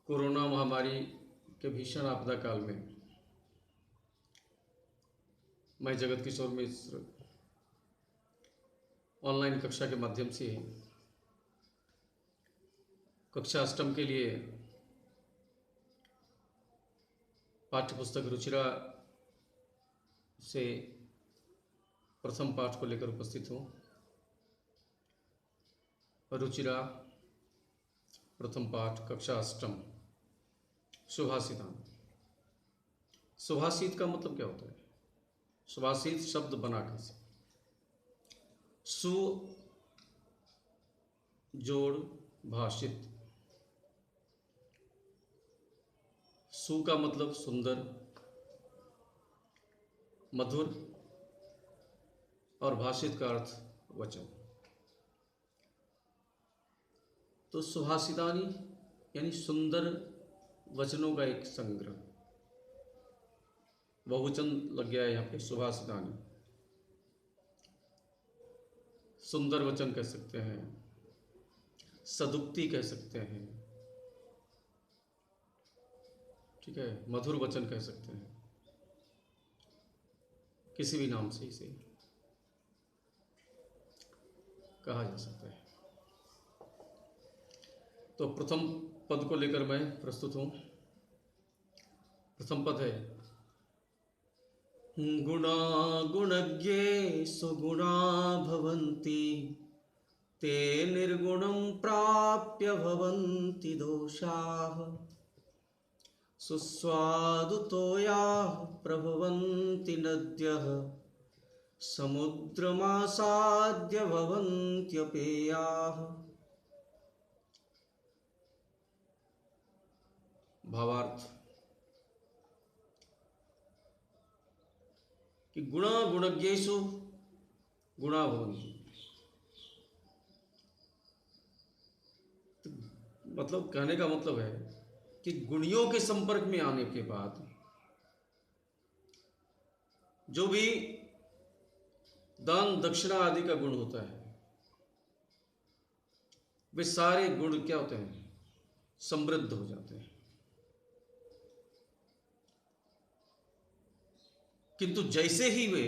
Corona महामारी के भीषण आपदा काल में मैं जगत किशोर मिश्र ऑनलाइन कक्षा के माध्यम से कक्षा अष्टम के लिए पाठ्यपुस्तक रुचिरा से प्रथम पाठ को लेकर उपस्थित हूँ। रुचिरा प्रथम पाठ कक्षा अष्टम सुभाषितान। सुभाषित का मतलब क्या होता है? सुभाषित शब्द बना कैसे? सु जोड़ भाषित। सु का मतलब सुंदर, मधुर और भाषित का अर्थ वचन। तो सुभाषितानी यानी सुंदर वचनों का एक संग्रह, बहुवचन लग गया है यहाँ पे। सुभाषितानी सुंदर वचन कह सकते हैं, सदुक्ति कह सकते हैं, ठीक है, मधुर वचन कह सकते हैं, किसी भी नाम से इसे कहा जा सकता है। तो प्रथम पद को लेकर मैं प्रस्तुत हूँ। प्रथम पद है गुणा गुणज्ञे सुगुणा भवन्ति ते निर्गुणं प्राप्य भवन्ति दोषाः सुस्वादुतोयाः प्रभवन्ति नद्यः समुद्रमासाद्य भवन्त्यपेयाः। भावार्थ कि गुणा गुणज्ञेषु गुणा भवन्ति। तो मतलब कहने का मतलब है कि गुणियों के संपर्क में आने के बाद जो भी दान दक्षिणा आदि का गुण होता है, वे सारे गुण क्या होते हैं? समृद्ध हो जाते हैं। किंतु जैसे ही वे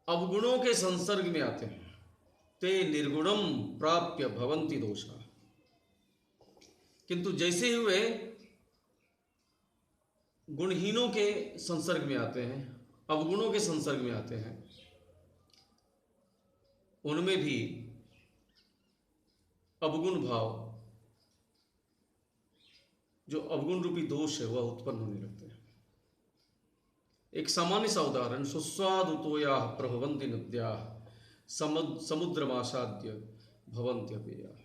अवगुणों के संसर्ग में आते हैं, ते निर्गुणम प्राप्य भवन्ति दोषा। किंतु जैसे ही वे गुणहीनों के संसर्ग में आते हैं, अवगुणों के संसर्ग में आते हैं, उनमें भी अवगुण भाव, जो अवगुण रूपी दोष है, वह उत्पन्न होने लगते हैं। एक सामान्य सा उदाहरण, सुस्वादुतोया प्रभवन्ति नद्याः समुद्रमासाद्य भवन्त्यपेयाः।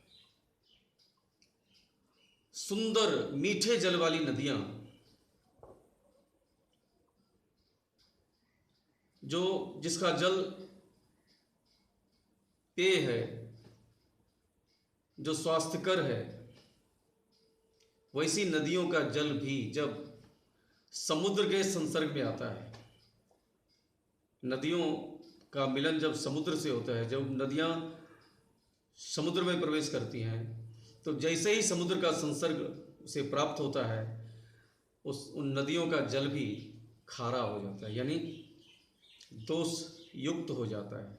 सुंदर मीठे जल वाली नदियां जो जिसका जल पेय है, जो स्वास्थ्यकर है, वैसी नदियों का जल भी जब समुद्र के संसर्ग में आता है, नदियों का मिलन जब समुद्र से होता है, जब नदियां समुद्र में प्रवेश करती हैं, तो जैसे ही समुद्र का संसर्ग से प्राप्त होता है, उन नदियों का जल भी खारा हो जाता है, यानी दोष युक्त हो जाता है।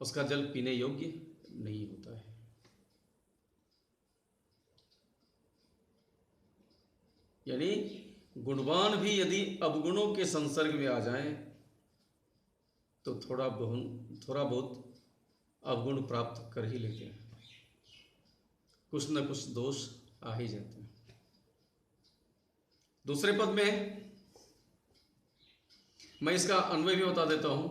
उसका जल पीने योग्य नहीं होता है। यानी गुणवान भी यदि अवगुणों के संसर्ग में आ जाएं, तो थोड़ा बहुत अवगुण प्राप्त कर ही लेते हैं, कुछ न कुछ दोष आ ही जाते हैं। दूसरे पद में मैं इसका अन्वय भी बता देता हूं।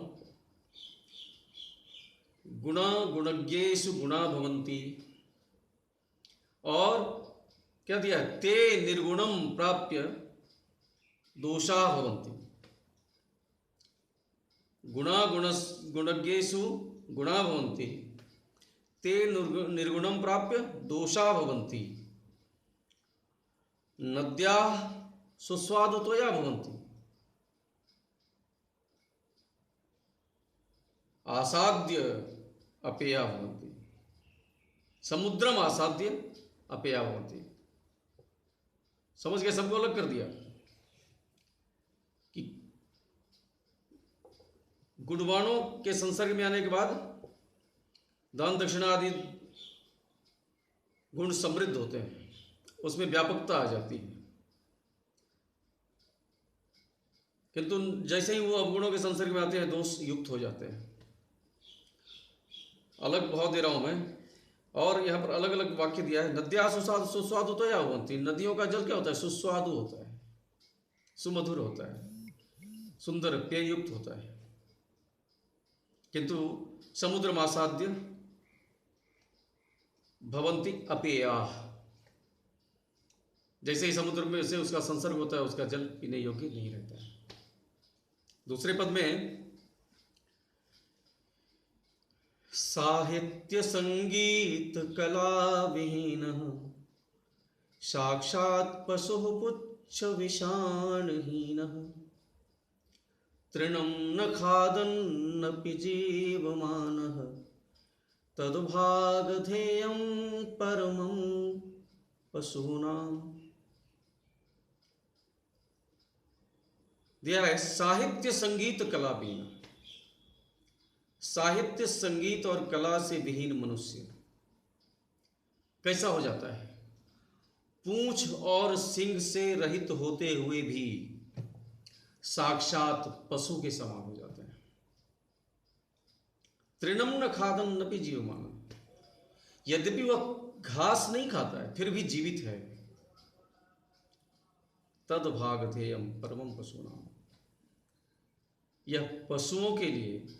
गुणा गुणज्ञेषु गुणा भवन्ति, और क्या दिया है? ते निर्गुणम प्राप्य दोषा भवन्ति। गुणा गुणज्ञेषु गुणा भवन्ति ते निर्गुणम प्राप्य दोषा भवन्ति नद्याः सुस्वादुतोया भवन्ति आसाद्य अपेया भवन्ति। समुद्रम आसाद्य अपेया भवन्ति। समझ गए? सबको अलग कर दिया कि गुणवाणों के संसर्ग में आने के बाद दान दक्षिणा आदि गुण समृद्ध होते हैं, उसमें व्यापकता आ जाती है। किंतु जैसे ही वो अवगुणों के संसर्ग में आते हैं, दोष युक्त हो जाते हैं। अलग भाव दे रहा हूं मैं। और यहाँ पर अलग अलग वाक्य दिया है। नद्या सुस्वादु तो या होती, नदियों का जल क्या होता है? सुस्वादु होता है, सुमधुर होता है, सुंदर पेय युक्त होता है। किंतु समुद्र मासाद्य भवंती अपेया, जैसे ही समुद्र में से उसका संसर्ग होता है, उसका जल पीने योग्य नहीं रहता है। दूसरे पद में साहित्य संगीत कला विहीन साक्षात् पशु पुच्छ विषाणहीन तृणं न खादन्नपि जीवमानः तद्भागधेयं परमं पशूनाम्। दिया है साहित्य संगीत कला विहीन। साहित्य संगीत और कला से विहीन मनुष्य कैसा हो जाता है? पूंछ और सिंग से रहित होते हुए भी साक्षात पशु के समान हो जाते हैं। तृणम न खादन नपि जीवमान, यद्यपि वह घास नहीं खाता है फिर भी जीवित है। तद भागधेयम परमम पशूनाम, यह पशुओं के लिए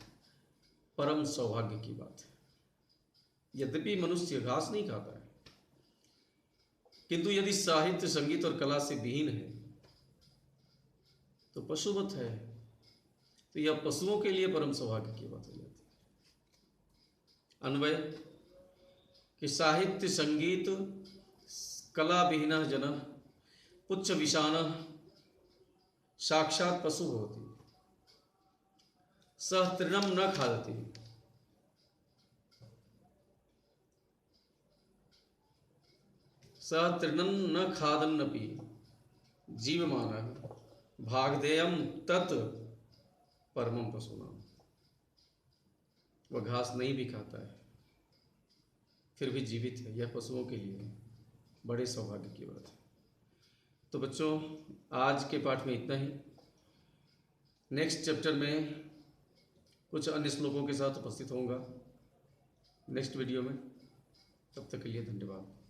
परम सौभाग्य की बात है। यद्यपि मनुष्य घास नहीं खाता है, किंतु यदि साहित्य संगीत और कला से विहीन है तो पशुवत है, तो यह पशुओं के लिए परम सौभाग्य की बात हो जाती है। अन्वय कि साहित्य संगीत कला विहीन जन पुच्छ विषाण साक्षात पशु होती सह तृणम न खादति, सह तृणम न खादन्नपि जीवमान भागधेयम तत् परमं पशूनाम। वह घास नहीं भी खाता है फिर भी जीवित है, यह पशुओं के लिए बड़े सौभाग्य की बात है। तो बच्चों, आज के पाठ में इतना ही। नेक्स्ट चैप्टर में कुछ अन्य श्लोकों के साथ उपस्थित होऊंगा नेक्स्ट वीडियो में। तब तक के लिए धन्यवाद।